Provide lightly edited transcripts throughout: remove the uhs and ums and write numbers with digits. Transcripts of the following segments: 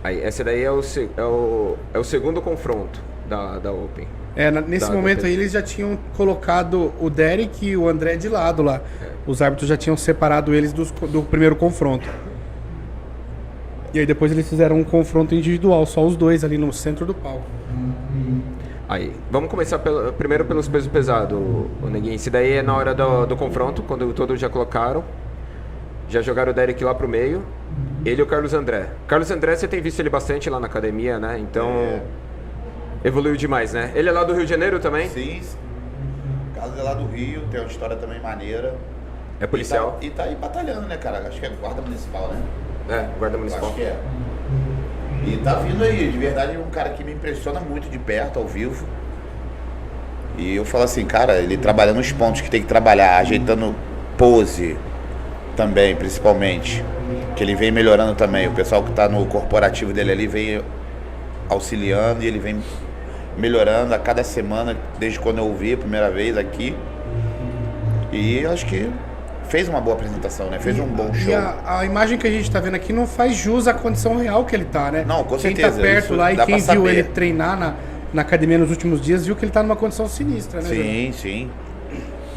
Aí, esse daí é o segundo confronto da Open. Nesse momento aí eles já tinham colocado o Derek e o André de lado lá. Os árbitros já tinham separado eles do primeiro confronto. E aí depois eles fizeram um confronto individual, só os dois ali no centro do palco. Aí, vamos começar primeiro pelos pesos pesados, o Neguinho. Esse daí é na hora do confronto, quando todos já colocaram. Já jogaram o Derek lá pro meio. Ele e o Carlos André. Carlos André, você tem visto ele bastante lá na academia, né? Então, evoluiu demais, né? Ele é lá do Rio de Janeiro também? Sim. Carlos é lá do Rio, tem uma história também maneira. É policial? E tá aí batalhando, né, cara? Acho que é guarda municipal, né? Guarda municipal. Acho que é. E tá vindo aí, de verdade, um cara que me impressiona muito de perto, ao vivo. E eu falo assim, cara, ele trabalhando os pontos que tem que trabalhar, ajeitando pose também, principalmente. Que ele vem melhorando também. O pessoal que tá no corporativo dele ali vem auxiliando e ele vem melhorando a cada semana, desde quando eu ouvi a primeira vez aqui. E eu acho que fez uma boa apresentação, né? Fez um bom show. E a imagem que a gente tá vendo aqui não faz jus à condição real que ele tá, né? Não, com quem certeza. Quem tá perto lá e quem viu saber. ele treinar na academia nos últimos dias, viu que ele tá numa condição sinistra, né? Sim.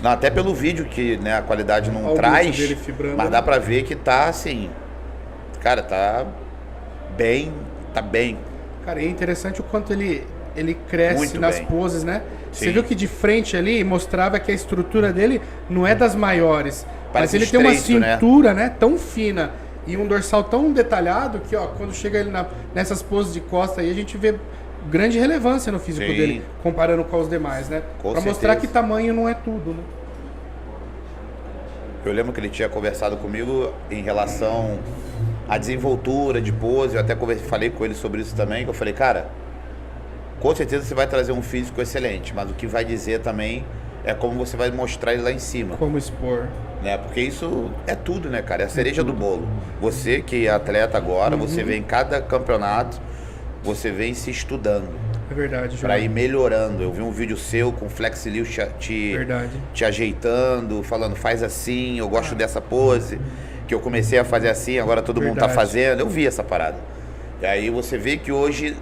Não, até pelo vídeo que, né, a qualidade não Olha o traz, glúteo dele fibrando, mas dá pra ver que tá assim, cara, tá bem. Cara, é interessante o quanto ele cresce Muito nas bem. poses, né? Sim. Você viu que de frente ali mostrava que a estrutura dele não é das maiores, mas Parece ele tem uma estreito, né? cintura, né, tão fina e um dorsal tão detalhado que, ó, quando chega ele nessas poses de costa aí, a gente vê grande relevância no físico Sim. dele, comparando com os demais, né? Com Pra mostrar certeza. que tamanho não é tudo, né? Eu lembro que ele tinha conversado comigo em relação à desenvoltura de pose, eu até falei com ele sobre isso também, que eu falei, cara, com certeza você vai trazer um físico excelente, mas o que vai dizer também é como você vai mostrar ele lá em cima. Como expor. Né? Porque isso é tudo, né, cara? É a cereja do bolo. Você que é atleta agora, você vem em cada campeonato, você vem se estudando. É verdade, Pra João. ir melhorando. Eu vi um vídeo seu com Flexilio Verdade. te ajeitando, falando, faz assim, eu gosto dessa pose, que eu comecei a fazer assim, agora todo mundo tá Verdade. fazendo. Eu vi essa parada. E aí você vê que hoje,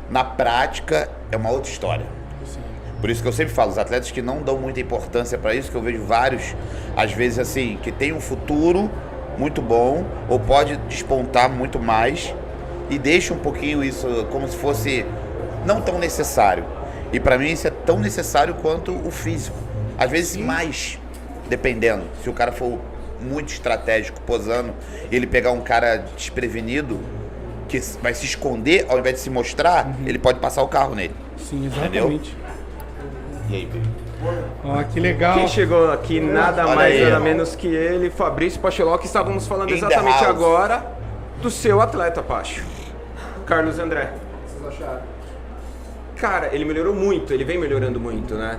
na prática, é uma outra história. Sim. Por isso que eu sempre falo, os atletas que não dão muita importância para isso, que eu vejo vários, às vezes assim, que tem um futuro muito bom, ou pode despontar muito mais, e deixa um pouquinho isso como se fosse não tão necessário. E para mim isso é tão necessário quanto o físico. Às vezes mais, dependendo. Se o cara for muito estratégico, posando, e ele pegar um cara desprevenido, que vai se esconder, ao invés de se mostrar, ele pode passar o carro nele. Sim, Entendeu? exatamente. E aí, Pedro? Ó, que legal. Quem chegou aqui, nada Olha mais aí, nada ó. menos que ele, Fabrício Pacheló, que estávamos falando In the exatamente house. agora do seu atleta, Pacho. Carlos André. O que vocês acharam? Cara, ele melhorou muito, ele vem melhorando muito, né?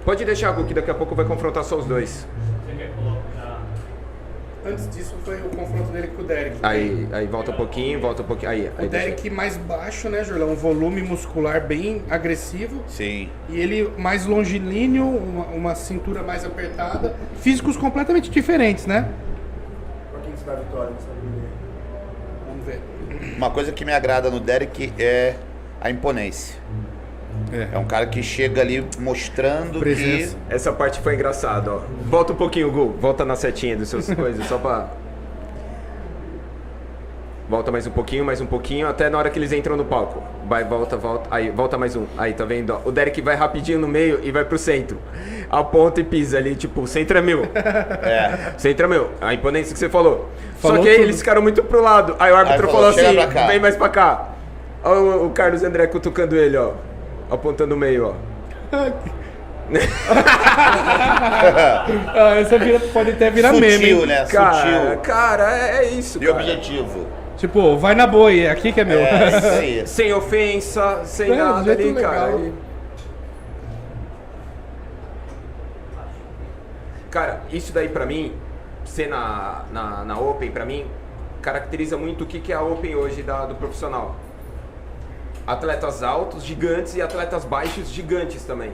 Pode deixar, Gu, que daqui a pouco vai confrontar só os dois. Antes disso foi o confronto dele com o Derek. Aí volta um pouquinho, Aí, O Derek mais baixo, né, Jurlão? Um volume muscular bem agressivo. Sim. E ele mais longilíneo, uma cintura mais apertada. Físicos completamente diferentes, né? Pra quem se dá a vitória nessa briga? Vamos ver. Uma coisa que me agrada no Derek é a imponência. É um cara que chega ali mostrando Presença. que... Essa parte foi engraçada, ó. Volta um pouquinho, Gu. Volta na setinha dos seus coisas, só pra... Volta mais um pouquinho, até na hora que eles entram no palco. Vai, volta. Aí, volta mais um. Aí, tá vendo? Ó? O Derek vai rapidinho no meio e vai pro centro. Aponta e pisa ali, tipo, o centro é meu. O centro é meu. A imponência que você falou. Falou Só que aí tudo. eles ficaram muito pro lado. Aí o árbitro Aí falou falou, assim, "Chega pra cá." vem mais pra cá. Ó, o Carlos André cutucando ele, ó. Apontando o meio, ó. Essa pode até virar meme. Sutil, Hein? né? Sutil. Cara, é isso, E cara. objetivo. Tipo, vai na boa, é aqui que é meu. É isso aí. Sem ofensa, sem É, do nada jeito ali, legal. cara. Cara, isso daí pra mim, ser na Open, pra mim, caracteriza muito o que é a Open hoje do profissional. Atletas altos, gigantes, e atletas baixos, gigantes também.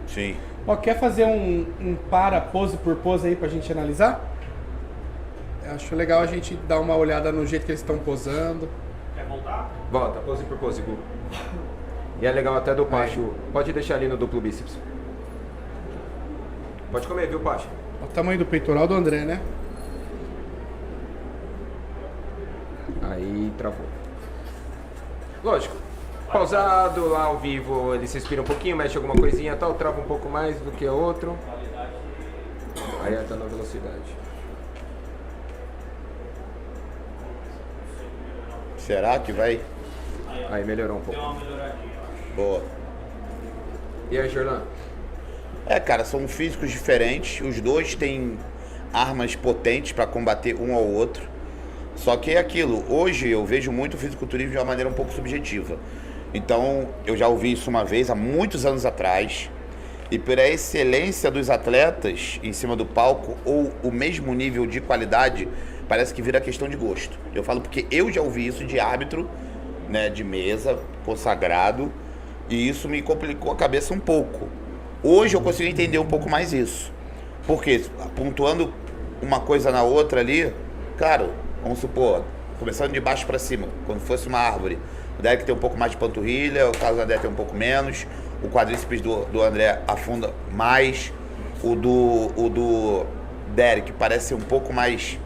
Sim. Ó, quer fazer um para pose por pose aí pra gente analisar? Eu acho legal a gente dar uma olhada no jeito que eles estão posando. Quer voltar? Volta, pose por pose, Gu. E é legal até do Pacho. Pode deixar ali no duplo bíceps. Pode comer, viu, Pacho? Olha o tamanho do peitoral do André, né? Aí travou. Lógico. Pausado, lá ao vivo, ele se inspira um pouquinho, mexe alguma coisinha e tal, trava um pouco mais do que a outro. Aí tá na velocidade. Será que vai? Aí melhorou um pouco. Deu uma melhoradinha, eu acho. Boa. E aí, Jorlan? Cara, são físicos diferentes. Os dois têm armas potentes para combater um ao outro. Só que é aquilo. Hoje eu vejo muito o fisiculturismo de uma maneira um pouco subjetiva. Então, eu já ouvi isso uma vez, há muitos anos atrás. E pela excelência dos atletas em cima do palco, ou o mesmo nível de qualidade, parece que vira questão de gosto. Eu falo porque eu já ouvi isso de árbitro, né, de mesa, consagrado, e isso me complicou a cabeça um pouco. Hoje eu consigo entender um pouco mais isso. Porque, pontuando uma coisa na outra ali, claro, vamos supor, começando de baixo para cima, como se fosse uma árvore. O Derek tem um pouco mais de panturrilha, o Carlos André tem um pouco menos, o quadríceps do André afunda mais, o do Derek parece ser um pouco mais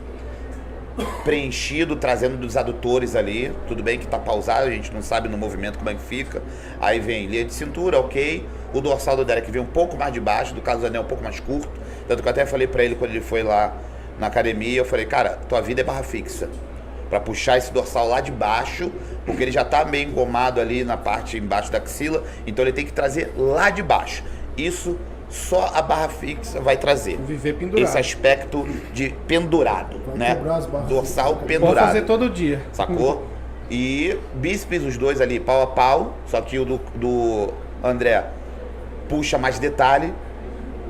preenchido, trazendo dos adutores ali. Tudo bem que tá pausado, a gente não sabe no movimento como é que fica. Aí vem linha de cintura, ok. O dorsal do Derek vem um pouco mais de baixo, do Carlos André um pouco mais curto. Tanto que eu até falei pra ele quando ele foi lá na academia, eu falei, cara, tua vida é barra fixa. Pra puxar esse dorsal lá de baixo, porque ele já tá meio engomado ali na parte embaixo da axila, então ele tem que trazer lá de baixo. Isso só a barra fixa vai trazer. Viver pendurado. Esse aspecto de pendurado, né? Dorsal pendurado. Pode fazer todo dia. Sacou? E bíceps, os dois ali, pau a pau, só que o do André puxa mais detalhe.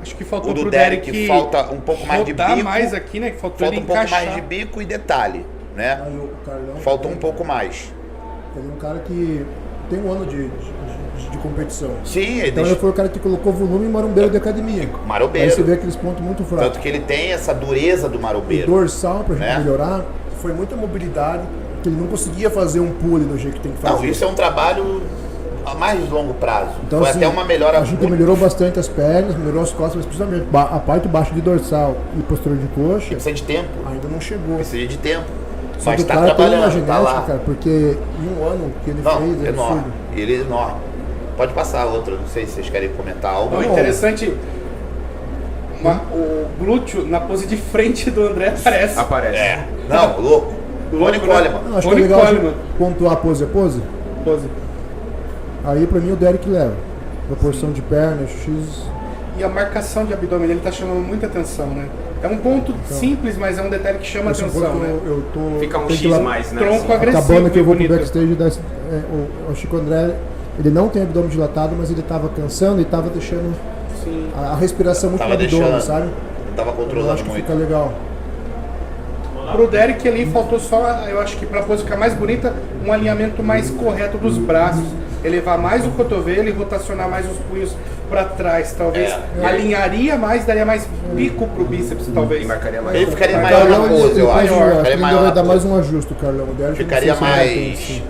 Acho que faltou O do pro Derek falta um pouco mais de rodar bico. mais aqui, né? Que faltou Falta ele um pouco encaixar. mais de bico e detalhe, né? Aí o Carlão Faltou um também, pouco mais. ele é um cara que tem um ano de competição. Sim, Então ele foi o cara que colocou volume em marombeiro de academia. Aí Marombeiro. você vê aqueles pontos muito fracos. Tanto que ele tem essa dureza do O marombeiro. dorsal, pra gente né? melhorar, foi muita mobilidade, que ele não conseguia fazer um pull do jeito que tem que fazer. Não, isso é um trabalho a mais longo prazo. Então, foi assim, até uma melhora a gente muito- melhorou bastante as pernas, melhorou as costas, mas principalmente a parte baixa de dorsal e posterior de coxa Precisa de tempo. ainda não chegou. Precisa de tempo. Só Mas que o tá cara tem uma trabalhando, tá genética, lá. cara, porque em um ano que ele Não, fez é enorme. absurdo. Ele é enorme. Pode passar outra, não sei se vocês querem comentar algo. O interessante, o glúteo na pose de frente do André aparece. Aparece. É. Não, louco. Louco, Rony né? Coleman. Não, acho que é Rony legal Coleman. pontuar pose a pose. Pose. Aí pra mim o Derek leva. Proporção de perna, X. E a marcação de abdômen, ele tá chamando muita atenção, né? É um ponto simples, mas é um detalhe que chama Esse atenção, ponto né? eu tô. Fica um tem que X ir lá- mais, né? Tronco assim. agressivo. Acabando que eu vou pro bonito. backstage o Chico André, ele não tem abdômen dilatado, mas ele tava cansando e tava deixando Sim. a respiração muito Tava no abdômen, deixando. sabe? Não tava Eu controlando acho que muito. fica legal. Pro Derek ali faltou só, eu acho que pra pose ficar mais bonita, um alinhamento mais correto dos braços. Elevar mais o cotovelo e rotacionar mais os punhos pra trás. Talvez alinharia mais, daria mais pico pro bíceps, talvez. E marcaria mais. Ele ficaria O maior na Carlão, pose, eu pode acho. jogar, acho que Ficaria ele maior ainda vai na dar mais pose. um ajuste, o Carlão. O Derek Ficaria não sei se ele vai ter, mais assim.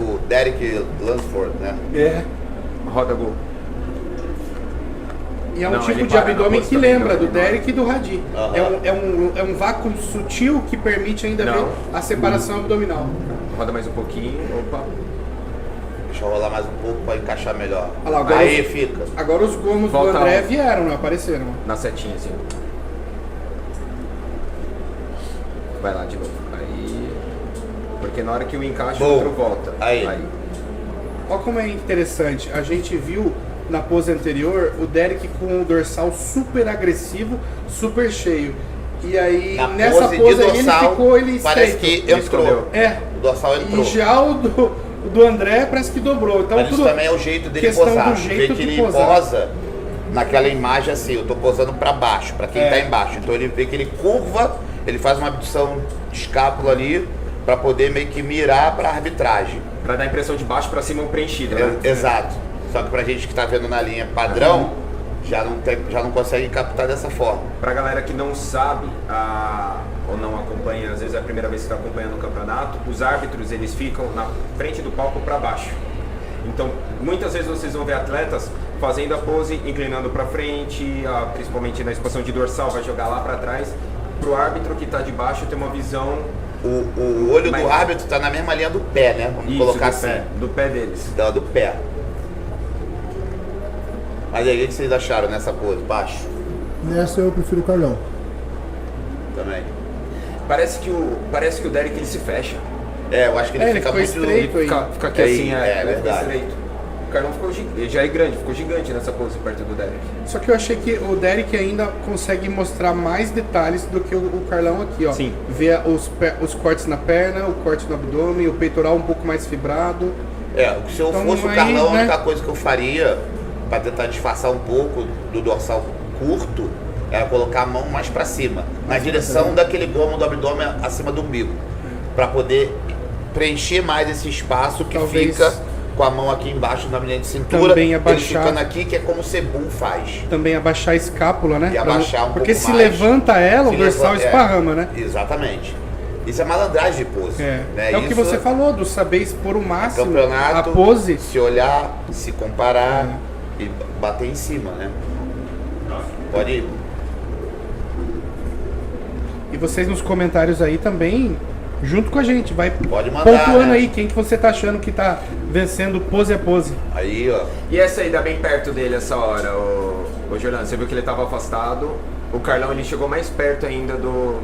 o Derek Lansford, né? É. Roda gol. E é um Não, tipo ele de para na abdômen pose que também, lembra não, do não. Derek e do Hadi. Aham. É um vácuo sutil que permite ainda Não. ver a separação abdominal. Roda mais um pouquinho. Opa. Deixa eu rolar mais um pouco pra encaixar melhor. Olha lá, agora Aí os- fica. Agora os gomos Volta do André um. vieram, não apareceram. Na setinha, assim. Vai lá de novo. Aí. Porque na hora que o encaixa, o Boa. outro volta. Aí. Olha como é interessante. A gente viu na pose anterior o Derek com o dorsal super agressivo, super cheio. E aí, Na nessa pose pose de aí, ele dorsal, ficou ele parece estreito. que entrou. escondeu. É. O dorsal entrou. E já o do André parece que dobrou. Então, Mas isso tudo também é o jeito dele questão posar. do jeito Vê que de ele posar. posa naquela imagem assim, eu tô posando pra baixo, pra quem É. tá embaixo. Então ele vê que ele curva, ele faz uma abdução de escápula ali pra poder meio que mirar pra arbitragem. Pra dar a impressão de baixo pra cima preenchido, né? Exato. Só que pra gente que tá vendo na linha padrão, já não consegue captar dessa forma. Pra galera que não sabe ou não acompanha, às vezes é a primeira vez que está acompanhando o campeonato, os árbitros eles ficam na frente do palco para baixo. Então, muitas vezes vocês vão ver atletas fazendo a pose, inclinando para frente, principalmente na expansão de dorsal, vai jogar lá para trás. Pro árbitro que está de baixo ter uma visão... O olho do árbitro está na mesma linha do pé, né? Vamos colocar assim. Do pé deles. Do pé. Mas aí, o que vocês acharam nessa pose? Baixo? Nessa eu prefiro o Carlão. Também. Parece que o Derek ele se fecha. Eu acho que ele fica muito estreito aí. Fica aqui assim, é ele fica verdade. estreito. O Carlão ele já é grande, ficou gigante nessa pose perto do Derek. Só que eu achei que o Derek ainda consegue mostrar mais detalhes do que o Carlão aqui, ó. Sim. Ver os cortes na perna, o corte no abdômen, o peitoral um pouco mais fibrado. Se eu Então, fosse o aí, Carlão, a né? única coisa que eu faria para tentar disfarçar um pouco do dorsal curto era colocar a mão mais para cima, na direção daquele gomo do abdômen acima do umbigo, para poder preencher mais esse espaço que Talvez fica com a mão aqui embaixo na linha de cintura, também ele abaixar- ficando aqui, que é como o Sebum faz. Também abaixar a escápula, né? E abaixar um Porque pouco se mais. levanta ela, o Se dorsal levanta- esparrama, né? Exatamente. Isso é malandragem de pose. É, né? é o que Isso, você falou, do saber expor o máximo campeonato, a pose. se olhar, se comparar e bater em cima, né? Pode ir. E vocês nos comentários aí também, junto com a gente, vai Pode mandar, pontuando né? aí quem que você tá achando que tá vencendo pose a pose. Aí, ó. E essa aí dá bem perto dele essa hora, o Jordan. Você viu que ele estava afastado. O Carlão ele chegou mais perto ainda do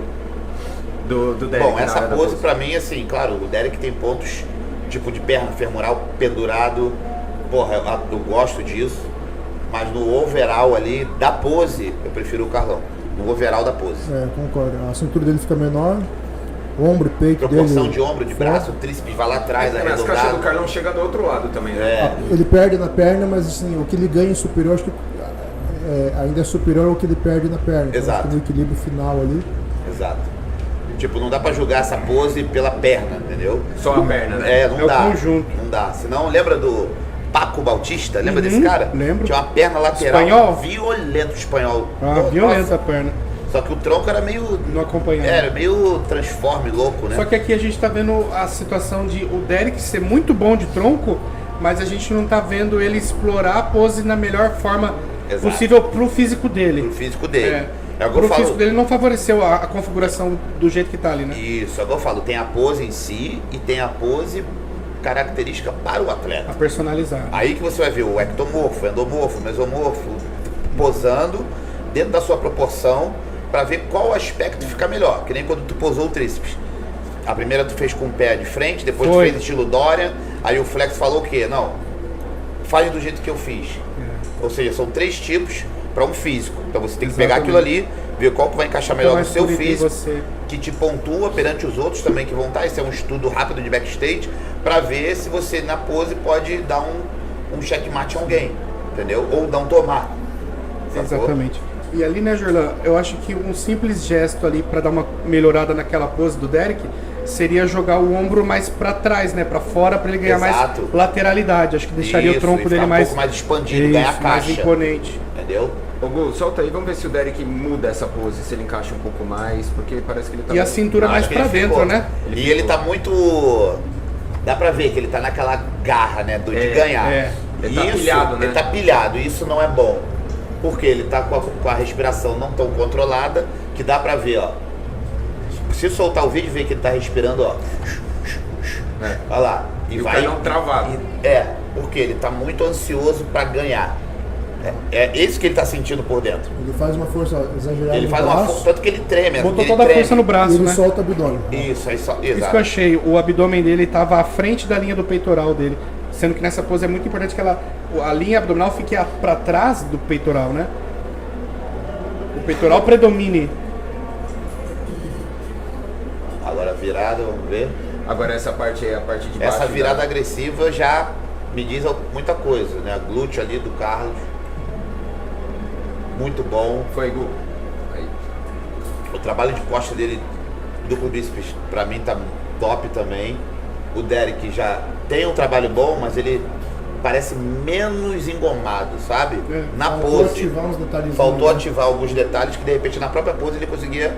Derek. Bom, na essa hora da pose pra mim, assim, claro, o Derek tem pontos tipo de perna femoral pendurado. Porra, eu gosto disso. Mas no overall ali da pose, eu prefiro o Carlão. No overall da pose. Concordo. A cintura dele fica menor, o ombro e peito Proporção dele... de ombro, de braço, o tríceps vai lá atrás, As caixas do arredondado. Carlão chegam do outro lado também, né? É, Ele perde na perna, mas assim, o que ele ganha em superior, acho que ainda é superior ao que ele perde na perna. Então, Exato. acho que no equilíbrio final ali. exato. Tipo, não dá pra julgar essa pose pela perna, entendeu? Só a perna, né? Não É o dá. conjunto. Não dá. Senão, lembra do Paco Bautista? Lembra desse cara? lembro. Tinha uma perna lateral Espanhol? violento espanhol. Ah, Pô, violenta nossa. a perna. Só que o tronco era meio. Não acompanhando. Era meio transforme, louco, né? Só que aqui a gente tá vendo a situação de o Derek ser muito bom de tronco, mas a gente não tá vendo ele explorar a pose na melhor forma Exato. possível pro físico dele. Pro físico dele. É o que Pro eu falo. físico dele não favoreceu a configuração do jeito que tá ali, né? Isso, é o que eu falo. Tem a pose em si e tem a pose característica para o atleta. A personalizar. Aí que você vai ver o ectomorfo, endomorfo, mesomorfo posando dentro da sua proporção para ver qual aspecto fica melhor. Que nem quando tu posou o tríceps. A primeira tu fez com o pé de frente, depois tu Foi. fez estilo Dorian, aí o Flex falou o quê? Não, faz do jeito que eu fiz. Ou seja, são 3 tipos para um físico. Então você tem que pegar aquilo ali, ver qual que vai encaixar melhor no mais seu bonito em físico, você. que te pontua perante os outros também que vão estar. Esse é um estudo rápido de backstage para ver se você na pose pode dar um checkmate a alguém, entendeu? Ou não tomar. Sacou? Exatamente. E ali, né, Jorlan, eu acho que um simples gesto ali para dar uma melhorada naquela pose do Derek seria jogar o ombro mais para trás, né, para fora, para ele ganhar Exato. mais lateralidade. Acho que deixaria Isso, o tronco e dele ficar mais um pouco mais expandido, ganhar mais caixa. imponente. Entendeu? Ô Gu, solta aí, vamos ver se o Derek muda essa pose, se ele encaixa um pouco mais, porque parece que ele tá... E a muito- cintura Não, mais acho que para ele dentro, ficou. né? E ele tá muito. Dá pra ver que ele tá naquela garra, né? De ganhar. Ele tá Isso, pilhado, né? Ele tá pilhado, e isso não é bom. Porque ele tá com a respiração não tão controlada, que dá pra ver, ó. Se soltar o vídeo, ver que ele tá respirando, ó. É. Olha lá. E o Carlão travado. Porque ele tá muito ansioso pra ganhar. É esse que ele tá sentindo por dentro. Ele faz uma força exagerada Ele no faz uma braço, força, tanto que ele treme. Botou ele toda a treme. força no e braço, ele né? solta o abdômen. Isso, aí só. Isso que eu Exato. achei, o abdômen dele estava à frente da linha do peitoral dele. Sendo que nessa pose é muito importante que a linha abdominal fique para trás do peitoral, né? O peitoral predomine. Agora virada, vamos ver. Agora essa parte aí, a parte de baixo... Essa virada da- agressiva já me diz muita coisa, né? A glúteo ali do Carlos. Muito bom. Foi, Gu. Aí. O trabalho de costa dele, duplo bíceps, pra mim tá top também. O Derek já tem um trabalho bom, mas ele parece menos engomado, sabe? Na Faltou pose. ativar uns detalhes. Faltou ativar alguns detalhes que de repente na própria pose ele conseguia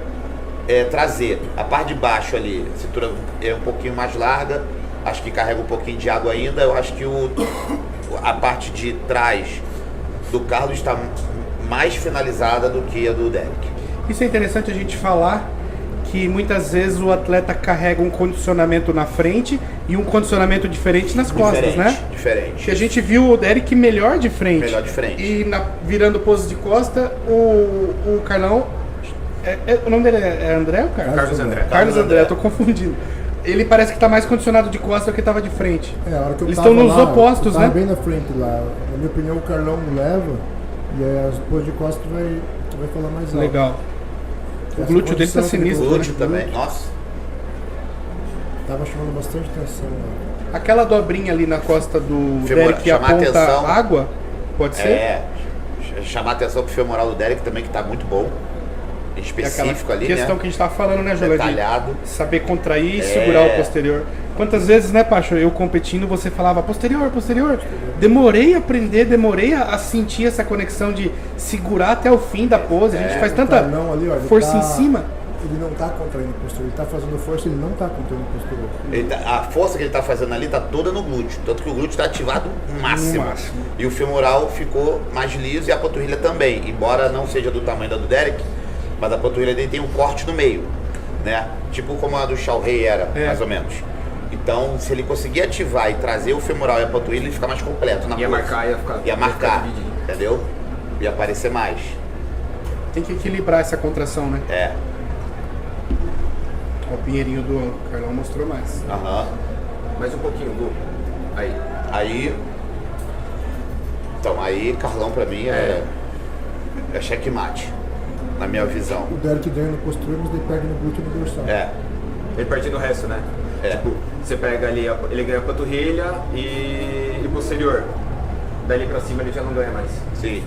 trazer. A parte de baixo ali, a cintura é um pouquinho mais larga, acho que carrega um pouquinho de água ainda. Eu acho que a parte de trás do Carlos está mais finalizada do que a do Derek. Isso é interessante a gente falar, que muitas vezes o atleta carrega um condicionamento na frente e um condicionamento diferente nas costas, né? Diferente. Que a gente viu o Derek melhor de frente. Melhor de frente. E virando pose de costa, o Carlão... o nome dele é André ou Carlos? Carlos André. Carlos André, eu tô confundindo. Ele parece que tá mais condicionado de costa do que tava de frente. A hora que eu Eles tava estão nos lá, opostos, eu tava né? bem na frente lá. Na minha opinião, o Carlão leva e as poses de costa vai falar mais alto. Legal. O Essa glúteo dele tá posição que ele sinistro, Glúteo né? também. Nossa. Tava chamando bastante atenção lá. Aquela dobrinha ali na costa do Femoral, Derek que chamar aponta atenção. água, pode ser? Chamar atenção pro femoral do Derek também, que tá muito bom. É Específico aquela ali, questão né? que a gente tava falando, né, Jola? Detalhado. De saber contrair e segurar o posterior. Quantas vezes, né, Pacho, eu competindo, você falava posterior, posterior. Demorei a aprender, demorei a sentir essa conexão de segurar até o fim da pose. A gente faz tanta Carlão ali, ó, ele força tá- em cima. Ele não tá contraindo o posterior, ele tá fazendo força, ele não tá contraindo o posterior. A força que ele tá fazendo ali tá toda no glúteo. Tanto que o glúteo tá ativado máximo. No máximo. E o femoral ficou mais liso e a panturrilha também. Embora não seja do tamanho da do Derek, mas a panturrilha dele tem um corte no meio, né? Tipo como a do Shao Rei era, mais ou menos. Então, se ele conseguir ativar e trazer o femoral e a panturrilha, ele fica mais completo na Ia pose. marcar, ia ficar... Ia marcar, dividido. entendeu? Ia aparecer mais. Tem que equilibrar essa contração, né? Ó, o pinheirinho do Carlão mostrou mais. Aham. Mais um pouquinho, Lu. Aí. Aí... Então, aí Carlão pra mim é checkmate, na minha visão. O Derek ganha no posterior, mas ele perde no glúteo e no dorsal. Ele perde no resto, né? Tipo, você pega ali, ele ganha panturrilha e posterior. Dali pra cima ele já não ganha mais. Sim.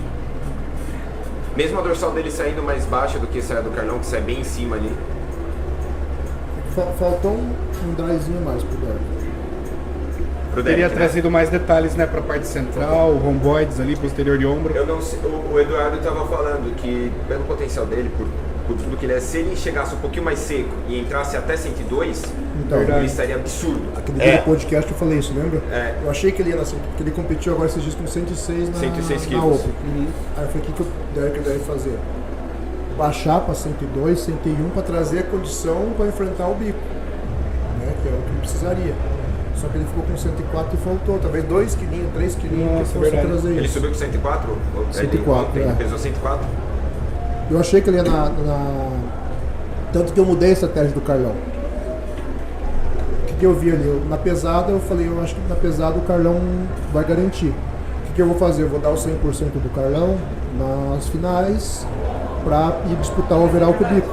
Mesmo a dorsal dele saindo mais baixa do que a do Carlão, que sai bem em cima ali. Faltou um dryzinho mais pro Derek. Pro Teria Derek, né? trazido mais detalhes, né, pra parte central, romboides ali, posterior de ombro. Eu não sei, o Eduardo estava falando que pelo potencial dele, por tudo que ele é, se ele chegasse um pouquinho mais seco e entrasse até 102, Então, Verdade. ele estaria absurdo. Aquele dia do podcast eu falei isso, lembra? É. Eu achei que ele ia na porque ele competiu agora esses dias com 106 na 106 na quilos. Open. Aí eu falei, o que o Derek deve fazer? Baixar para 102, 101 para trazer a condição para enfrentar o bico, né? Que é o que ele precisaria. Só que ele ficou com 104 e faltou, talvez 2 quilinhos, 3 quilinhos que Nossa, fosse verdade. trazer Ele isso. subiu com 104? 104, ele é. pesou 104? Eu achei que ele ia Tanto que eu mudei a estratégia do Carlão. O que eu vi ali? Na pesada, eu falei, eu acho que na pesada o Carlão vai garantir. O que eu vou fazer? Eu vou dar o 100% do Carlão nas finais para ir disputar o overall com o bico.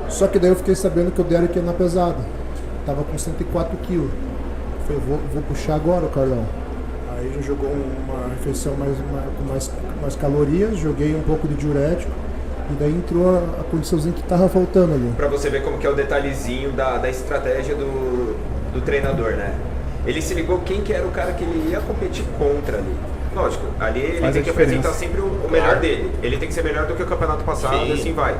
Só que daí eu fiquei sabendo que o Derek ia na pesada. Tava com 104 kg. Falei, vou puxar agora o Carlão. Aí já jogou uma refeição com mais calorias, joguei um pouco de diurético. E daí entrou a condiçãozinha que tava faltando ali. Pra você ver como que é o detalhezinho da estratégia do treinador, né? Ele se ligou quem que era o cara que ele ia competir contra ali. Lógico, ali ele Faz tem a que diferença. apresentar sempre o melhor dele. Ele tem que ser melhor do que o campeonato passado Sim. e assim vai.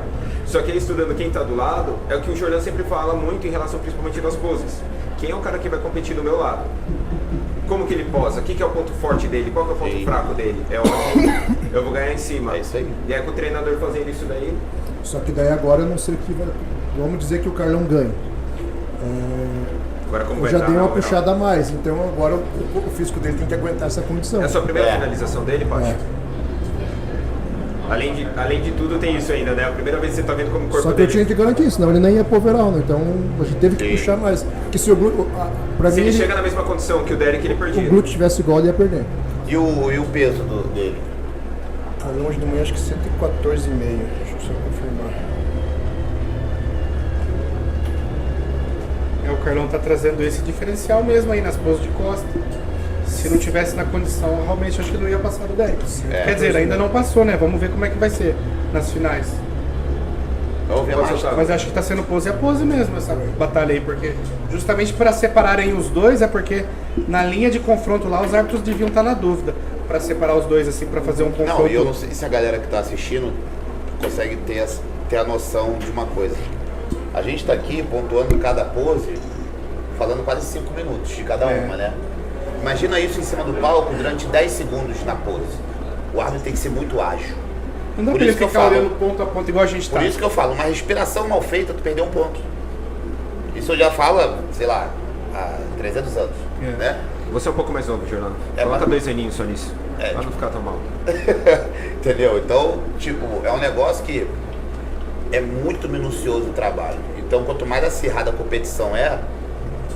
Só que ele estudando quem tá do lado, é o que o Jordan sempre fala muito em relação principalmente das poses. Quem é o cara que vai competir do meu lado? Como que ele posa? O que é o ponto forte dele? Qual que é o ponto Sim. fraco dele? É onde eu vou ganhar em cima. É isso aí. E aí com o treinador fazendo isso daí, Só que daí agora eu não sei o que vai. Vamos dizer que o Carlão ganha. agora como Eu vai já entrar dei na uma overall? puxada a mais, então agora o físico dele tem que aguentar essa condição. É a sua primeira É. finalização dele, Paty? Além de tudo tem isso ainda, né? A primeira vez que você tá vendo como o corpo Só que eu dele... tinha que garantir, senão ele nem ia pro overall, né? Então a gente teve que Sim. puxar mais. Porque se o glúteo. Pra Se mim, ele chega na mesma condição que o Derek, ele o perdia. glúteo tivesse igual, ele ia perder. E o peso dele? Carlão hoje de manhã acho que 114,5. Deixa eu só confirmar. O Carlão tá trazendo esse diferencial mesmo aí nas poses de costa. Se não tivesse na condição, realmente acho que não ia passar do Derek. Quer dizer, ainda não passou, né? Vamos ver como é que vai ser nas finais. Vamos ver mais. Mas acho que tá sendo pose a pose mesmo essa batalha aí, porque justamente para separarem os dois é porque na linha de confronto lá os árbitros deviam estar na dúvida para separar os dois assim, para fazer um confronto. Não, e eu não sei se a galera que tá assistindo consegue ter a noção de uma coisa. A gente tá aqui pontuando cada pose, falando quase 5 minutos de cada uma, né? Imagina isso em cima do palco durante 10 segundos na pose. O árbitro tem que ser muito ágil. Não dá Por pra ele isso que eu ficar falo. olhando ponto a ponto igual a gente tá. Por isso que eu falo, uma respiração mal feita, tu perdeu um ponto. Isso eu já falo, sei lá, há 300 anos, né? Você é um pouco mais novo, Jornal. É, Coloca mas- 2 aninhos só nisso. É, Pra não tipo- ficar tão mal. Entendeu? Então, tipo, é um negócio que é muito minucioso o trabalho. Então, quanto mais acirrada a competição é,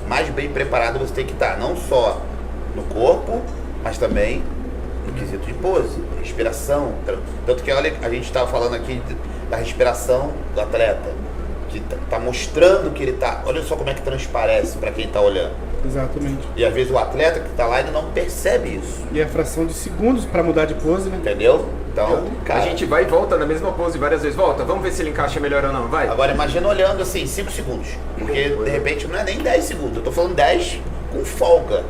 mais bem preparado você tem que estar. Não só no corpo, mas também no quesito de pose, respiração. Tanto que, olha, a gente estava falando aqui da respiração do atleta, que tá mostrando que ele tá... Olha só como é que transparece para quem tá olhando. Exatamente. E às vezes o atleta que tá lá, ele não percebe isso. E é fração de segundos pra mudar de pose, né? Entendeu? Então, cara... A gente vai e volta na mesma pose várias vezes. Volta, vamos ver se ele encaixa melhor ou não. Vai. Agora imagina olhando assim, 5 segundos. Porque de repente não é nem 10 segundos. Eu tô falando 10 com folga.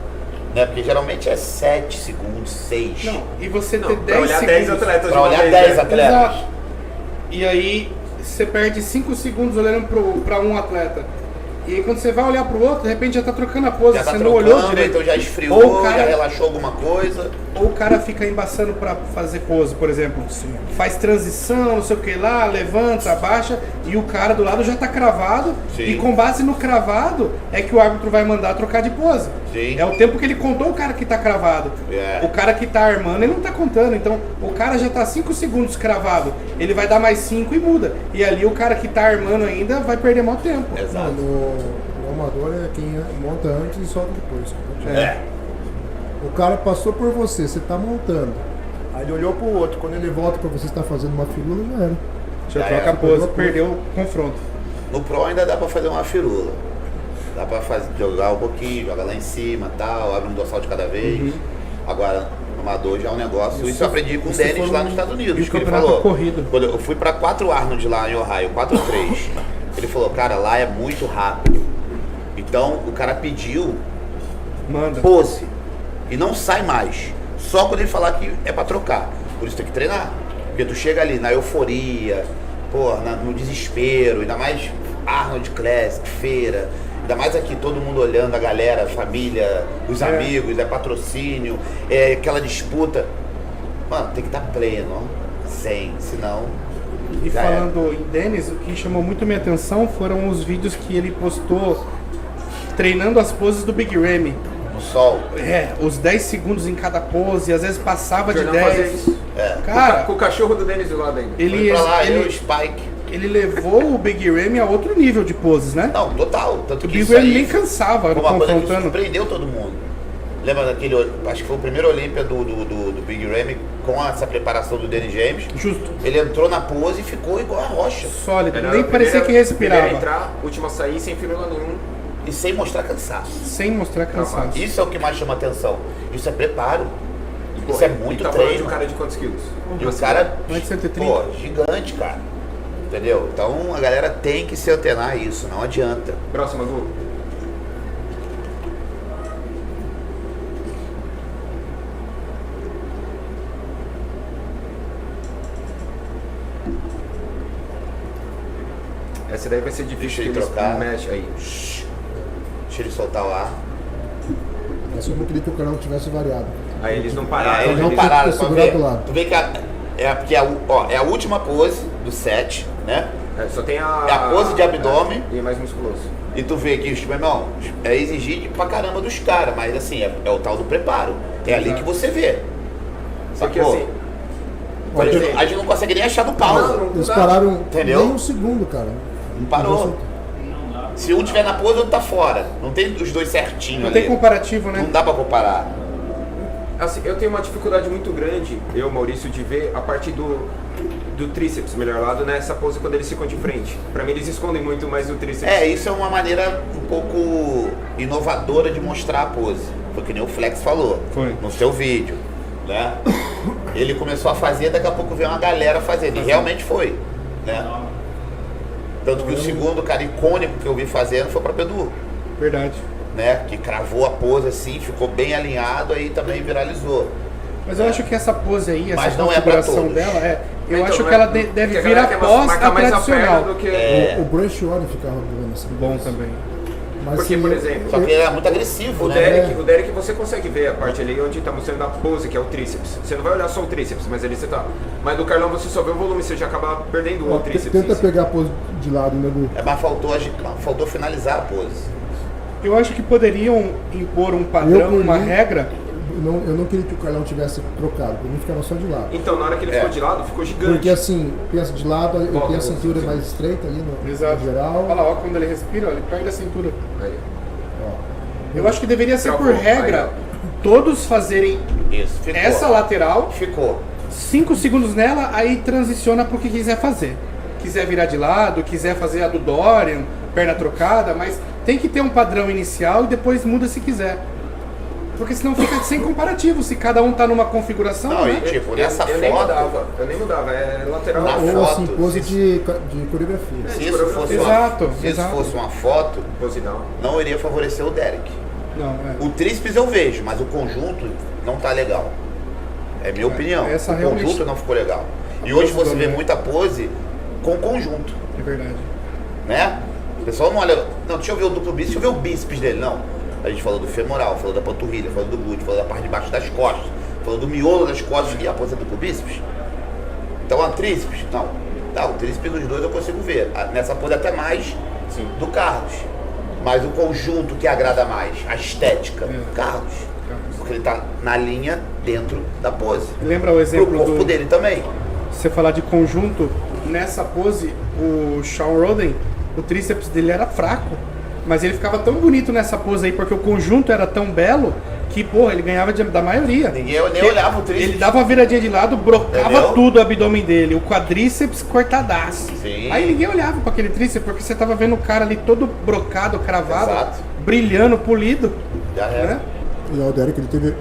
Né? Porque geralmente é 7 segundos, 6. Não, e você ter Não, 10 pra olhar segundos. 10 atletas de Pra uma olhar vez, 10 né? atletas. Exato. E aí você perde 5 segundos olhando pra um atleta. E aí quando você vai olhar pro outro, de repente já tá trocando a pose, Já tá você não olhou trocando, direito. então já esfriou, Ou o cara- já relaxou alguma coisa. Ou o cara fica embaçando pra fazer pose, por exemplo. Faz transição, não sei o que lá, levanta, abaixa, e o cara do lado já tá cravado. Sim. E com base no cravado é que o árbitro vai mandar trocar de pose. Sim. É o tempo que ele contou o cara que tá cravado. É. O cara que tá armando, ele não tá contando. Então o cara já tá 5 segundos cravado. Ele vai dar mais 5 e muda. E ali o cara que tá armando ainda vai perder mau tempo. Não, Exato. no amador é quem monta antes e solta depois. É. O cara passou por você, você tá montando. Aí ele olhou pro outro, quando ele volta pra você estar fazendo uma firula, já era. Já Já troca era. a pose, perdeu o confronto. No Pro ainda dá pra fazer uma firula. Dá pra jogar um pouquinho, joga lá em cima tal, abre um dorsal de cada vez. Agora, no amador já é um negócio. Isso eu aprendi com o isso Dennis foi lá um- nos Estados Unidos. e o Que ele campeonato falou. corrido. Quando eu fui pra 4 Arnold lá em Ohio, 4-3. Ele falou, cara, lá é muito rápido. Então o cara pediu Manda. pose e não sai mais. Só quando ele falar que é pra trocar. Por isso tem que treinar. Porque tu chega ali na euforia, pô, no desespero, ainda mais Arnold Classic, feira, ainda mais aqui todo mundo olhando, a galera, a família, os amigos, é patrocínio, é aquela disputa. Mano, tem que estar pleno, ó, zen, senão. E já falando em Dennis, o que chamou muito minha atenção foram os vídeos que ele postou treinando as poses do Big Ramy. no sol. Os 10 segundos em cada pose, às vezes passava O de Jornal fazia 10. isso. Cara, Com o cachorro do Denis do lado ainda. Fui ele, pra lá, eu e o ele, Spike. ele levou o Big Ramy a outro nível de poses, né? Não, total. Tanto O que Big isso Ramy aí nem cansava foi uma coisa que confrontando. surpreendeu todo mundo. Lembra daquele, acho que foi o primeiro Olímpia do Big Ramy com essa preparação do Danny James. Justo. Ele entrou na pose e ficou igual a rocha. Sólido, Era nem a parecia que primeira respirava. entrar, última sair, sem firula nenhum. E sem mostrar cansaço. Sem mostrar cansaço. Isso é o que mais chama atenção. Isso é preparo. Isso é muito e tá falando de treino. um cara de quantos quilos? E o cara, Mais de 130. pô, gigante, cara. Entendeu? Então a galera tem que se antenar a isso, não adianta. Próxima, Gu. Essa daí vai ser Deixa difícil, ele que eles trocar. mexem aí. Deixa ele soltar o ar. Essa eu não queria que o canal tivesse variado. Aí eles não pararam. Eles não ele pararam fica pra segurado ver. do lado. Tu vê que é a última pose do set, né? Só tem a... É a pose de abdômen. E é mais musculoso. E tu vê que, meu irmão, é exigir pra caramba dos caras, mas assim, é o tal do preparo. É ali que você vê. Só que Sacou? assim... Por exemplo, a gente não consegue nem achar no pausa. Eles pararam Entendeu? nem um segundo, cara. Não parou. Se um tiver na pose, o outro tá fora. Não tem os dois certinhos Não ali. tem comparativo, né? Não dá pra comparar. Assim, eu tenho uma dificuldade muito grande, eu, Maurício, de ver a parte do tríceps, melhor lado, nessa pose quando eles ficam de frente. Pra mim, eles escondem muito mais o tríceps. É, isso é uma maneira um pouco inovadora de mostrar a pose. Foi que nem o Flex falou. Foi. No seu vídeo, né? Ele começou a fazer, daqui a pouco veio uma galera fazendo. E realmente foi, né? Tanto que o segundo cara icônico que eu vi fazendo foi para Pedro, Verdade. né? Que cravou a pose assim, ficou bem alinhado, aí também viralizou. Mas eu acho que essa pose aí, essa Mas não é pra configuração todos. dela, eu Então, acho não que é- ela porque deve a vir galera quer após marcar a mais tradicional. perna do que... O Brush One ficava jogando assim. Bom também. Mas, Porque, assim, por exemplo, Só que ele era muito agressivo, O né? Derek você consegue ver a parte ali onde tá mostrando a pose, que é o tríceps. Você não vai olhar só o tríceps, mas ali você tá. Mas do Carlão você só vê o volume, você já acaba perdendo ó, o tríceps. tenta em si. pegar a pose de lado, né, Lu? Mas faltou finalizar a pose. Eu acho que poderiam impor um padrão, por uma mim, regra. Eu não queria que o Carlão tivesse trocado, por mim ficava só de lado. Então, na hora que ele ficou de lado, ficou gigante. Porque assim, pensa de lado, ele Volta, tem a volta, cintura sim. mais estreita ali no Exato. geral. Olha lá, ó, quando ele respira, ó, ele perde a cintura. Aí. Ó. Eu acho que deveria ser Travou, por regra todos fazerem Isso, ficou. essa lateral, Ficou. 5 segundos nela, aí transiciona pro que quiser fazer. Quiser virar de lado, quiser fazer a do Dorian, perna trocada, mas tem que ter um padrão inicial e depois muda se quiser. Porque senão fica sem comparativo, se cada um tá numa configuração, Não, né? e tipo, nessa eu nem foto, mudava, é lateral. Na Ou assim, foto, pose de coreografia. se isso fosse Exato, uma, se isso exato. fosse uma foto, Pose down. não iria favorecer o Derek. Não, é. O tríceps eu vejo, mas o conjunto não tá legal. É minha opinião. essa O realmente- conjunto não ficou legal. E hoje pose você do vê Derek. muita pose com conjunto, É verdade. né? O pessoal não olha. Não, deixa eu ver o duplo bíceps, deixa eu ver o bíceps dele. Não. A gente falou do femoral, falou da panturrilha, falou do glúteo, falou da parte de baixo das costas, falou do miolo das costas e a pose é duplo bíceps. Então a tríceps, não. Tá, o tríceps dos dois eu consigo ver. Nessa pose até mais Sim. do Carlos. Mas o conjunto que agrada mais, a estética, Carlos. Porque ele tá na linha dentro da pose. Lembra o Pro exemplo corpo do... dele também. Se você falar de conjunto, nessa pose, o Shawn Roden, o tríceps dele era fraco. Mas ele ficava tão bonito nessa pose aí, porque o conjunto era tão belo, que, porra, ele ganhava da maioria. Ninguém nem olhava o tríceps. Ele dava uma viradinha de lado, brocava Entendeu? tudo o abdômen dele. O quadríceps cortadaço. Sim. Aí ninguém olhava pra aquele tríceps, porque você tava vendo o cara ali todo brocado, cravado, Exato. brilhando, polido. Já era. Né? E o Derek, ele teve.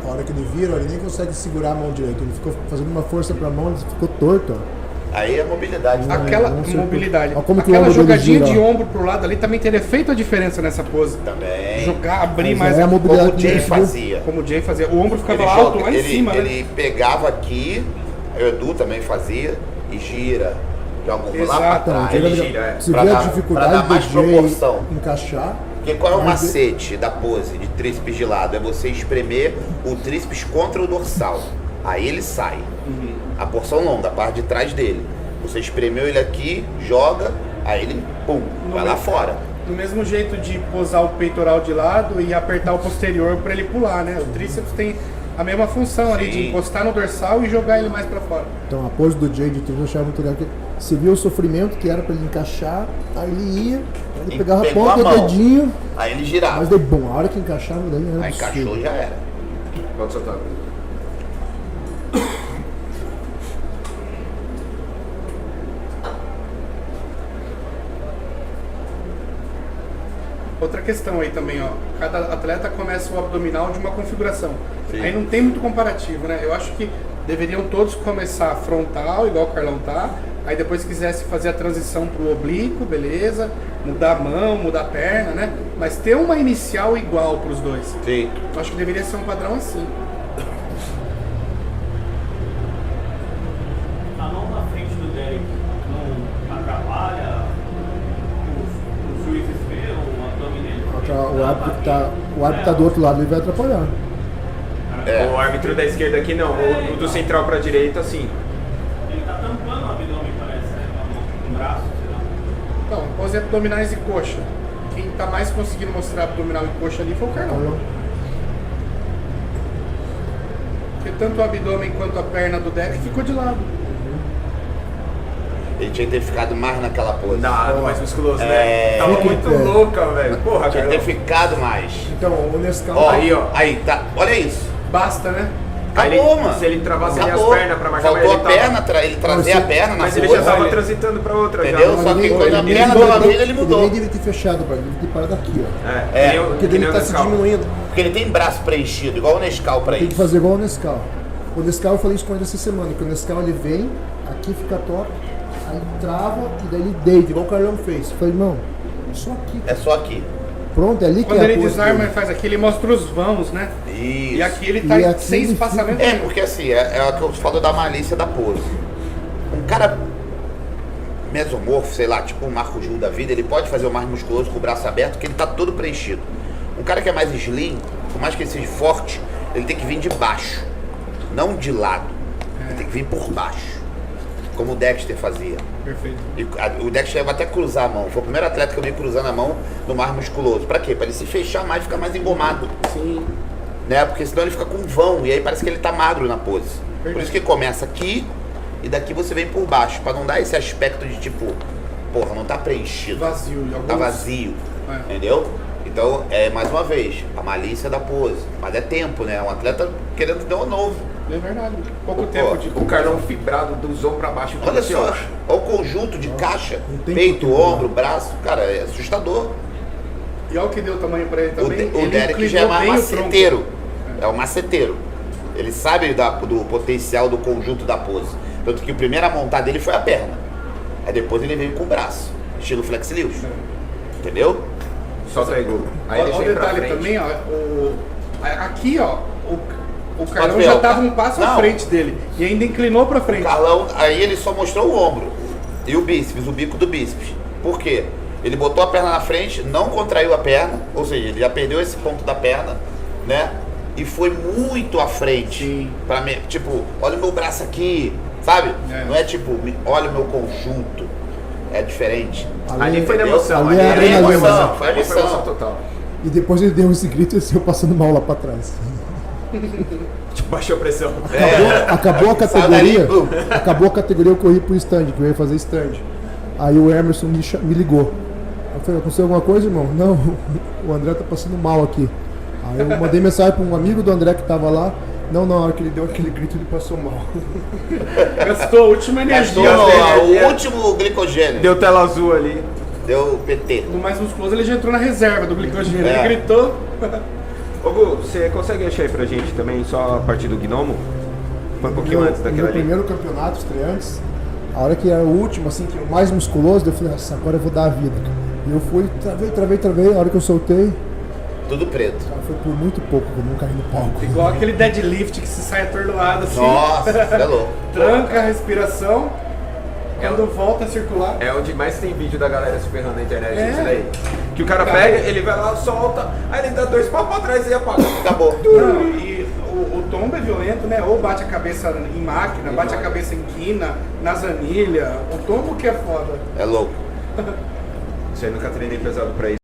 A hora que ele vira, ele nem consegue segurar a mão direita. Ele ficou fazendo uma força pra mão, ele ficou torto. Ó. Aí é mobilidade. né? Aquela com certeza. mobilidade. Olha como que o Aquela ombro dele jogadinha gira, de ó. ombro pro lado ali também teria feito a diferença nessa pose. Também. Jogar, abrir Mas mais é a a Como mobilidade o Jay dele, fazia. como o Jay fazia. O ombro ficava Ele alto joga- lá em cima, né? ele pegava aqui, o Edu também fazia, e gira. Joga o lá pra Exato. Então, trás. ele ele gira, é. se Pra vê a dar- dificuldade pra dar mais do Jay proporção. encaixar. Porque qual é o Mas macete da pose de tríceps de lado? É você espremer o tríceps contra o dorsal. Aí ele sai. A porção longa, a parte de trás dele. Você espremeu ele aqui, joga, aí ele, pum, vai lá fora. Do mesmo jeito de posar o peitoral de lado e apertar o posterior para ele pular, né? O tríceps tem a mesma função ali de Sim. encostar no dorsal e jogar ele mais para fora. Então a pose do Jay de tríceps eu achava muito legal. Porque você viu o sofrimento que era pra ele encaixar, aí ele ia, aí ele E pegava a pegou ponta a do mão. dedinho, Aí ele girava. mas daí bom, a hora que encaixava, daí era Aí absurdo. encaixou, já era. Pode soltar. Outra questão aí também, ó. Cada atleta começa o abdominal de uma configuração. Sim. Aí não tem muito comparativo, né? Eu acho que deveriam todos começar frontal, igual o Carlão tá. Aí depois se quisesse fazer a transição pro oblíquo, beleza. Mudar a mão, mudar a perna, né? Mas ter uma inicial igual pros dois. Sim. Eu acho que deveria ser um padrão assim. A mão na frente do Derek não atrapalha os juízes ver o abdômen dele? O árbitro tá do outro lado, ele vai atrapalhar. O árbitro da esquerda aqui não, o do central pra direita sim. Ele tá tampando o abdômen, parece, né? Com o braço, sei lá. Então, pose abdominais e coxa. Quem tá mais conseguindo mostrar abdominal e coxa ali foi o Carlão. Porque tanto o abdômen quanto a perna do Derek ficou de lado. Ele tinha que ter ficado mais naquela pose. Nada, mais musculoso, É. né? Tava Fica em muito pé. louca, velho. Porra, Tinha que cara. ter ficado mais. Então, o Nescau. Ó, Aí, ó. Aí, tá. Olha isso. Basta, né? Aí Acabou, ele- mano. se ele travasse ali as Acabou. pernas pra marcar, Faltou mas a ele tava- perna, ele trazer a perna na Mas pose. ele já tava Olha. transitando pra outra, Entendeu? já. Só que Ele- quando a ele perna nem- tava vindo, ele mudou. Ele nem devia ter fechado, pai. Ele devia ter parado aqui, ó. É, É, que nem o- Porque que daí nem ele o tá se Nescau. diminuindo. Porque ele tem braço preenchido, igual o Nescau pra Tem que isso. fazer igual o Nescau. O Nescau eu falei isso com ele essa semana, que o Nescau ele vem, aqui fica top, Aí trava e daí ele deita, igual o Carlão fez. Eu falei, não, é só aqui. É só aqui. Pronto, é ali que Quando é a ele pose desarma dele. e faz aqui, ele mostra os vãos, né? Isso. E aqui ele tá E aqui sem ele espaçamento. É, nenhum. porque assim, é o que eu falo da malícia da pose. Um cara mesomorfo, sei lá, tipo um Marco Júlio da vida, ele pode fazer o mais musculoso com o braço aberto, que ele tá todo preenchido. Um cara que é mais slim, por mais que ele seja forte, ele tem que vir de baixo, não de lado. Ele tem que vir por baixo, como o Dexter fazia. Perfeito. E o Dexter chegava até a cruzar a mão. Foi o primeiro atleta que eu vi cruzando a mão no mais musculoso. Pra quê? Pra ele se fechar mais e ficar mais engomado. Sim. Né? Porque senão ele fica com vão e aí parece que ele tá magro na pose. Por Verdade. isso que começa aqui e daqui você vem por baixo, pra não dar esse aspecto de tipo, porra, não tá preenchido, Vazio. em alguns- tá vazio, É. entendeu? Então, mais uma vez, a malícia da pose. Mas é tempo, né? Um atleta querendo ter um novo. É verdade. Pouco Pô, tempo de. O Carlão fibrado do ombro pra baixo. Olha assim, só, ó. olha o conjunto de caixa, não tem peito, como, ombro, braço, cara, é assustador. E olha o que deu tamanho pra ele também. O Ele Derek já é inclinou mais bem o tronco. maceteiro. É um maceteiro. Ele sabe do potencial do conjunto da pose. Tanto que o primeiro a montar dele foi a perna. Aí depois ele veio com o braço, estilo Flex Lewis. Entendeu? Solta aí, Google. Aí Olha ele o vem pra detalhe frente. também, ó. Aqui, ó. O Carlão ver, já ó, tava um passo à não. frente dele. E ainda inclinou pra O frente. Carlão, aí ele só mostrou o ombro e o bíceps, o bico do bíceps. Por quê? Ele botou a perna na frente, não contraiu a perna, ou seja, ele já perdeu esse ponto da perna, né? E foi muito à frente. Sim. Pra mim, tipo, olha o meu braço aqui, sabe? É. Não é tipo, olha o meu conjunto. É diferente. Ali foi na Entendeu? emoção. Ali é Ali foi adrenalina. emoção. Foi Ali foi emoção. emoção total. E depois ele deu esse grito e esse eu passando mal lá pra trás. Tipo, baixou a pressão. Acabou a Saiu dali, categoria. bum. Acabou a categoria, eu corri pro stand, que eu ia fazer stand. Aí o Emerson me ligou. Eu falei, aconteceu alguma coisa, irmão? Não, o André tá passando mal aqui. Aí eu mandei mensagem pra um amigo do André que tava lá. Não, na hora que ele deu aquele grito, ele passou mal. Gastou a última Gastou energia. o último glicogênio. Deu tela azul ali. Deu PT. No mais musculoso ele já entrou na reserva do glicogênio. É. Ele gritou. Ô, Gu, você consegue achar aí pra gente também só a partir do Gnomo? Foi um pouquinho antes daquela meu ali. primeiro campeonato, estreantes, a hora que era o último, assim, que era o mais musculoso, eu falei, nossa, agora eu vou dar a vida. E eu fui, travei, a hora que eu soltei, Tudo preto. cara, foi por muito pouco que eu não caí no palco. Igual aquele deadlift que se sai atordoado assim. Nossa, é louco. Tranca a respiração. Quando volta a circular. É onde mais tem vídeo da galera se ferrando na internet, É. isso daí. Que o cara pega, ele vai lá, solta, aí ele dá 2 passos pra trás e apaga. Acabou. Não, e o tombo é violento, né? Ou bate a cabeça em máquina, bate a cabeça em quina, nas anilhas. O tombo que é foda. É louco. Isso aí nunca treinei pesado pra isso.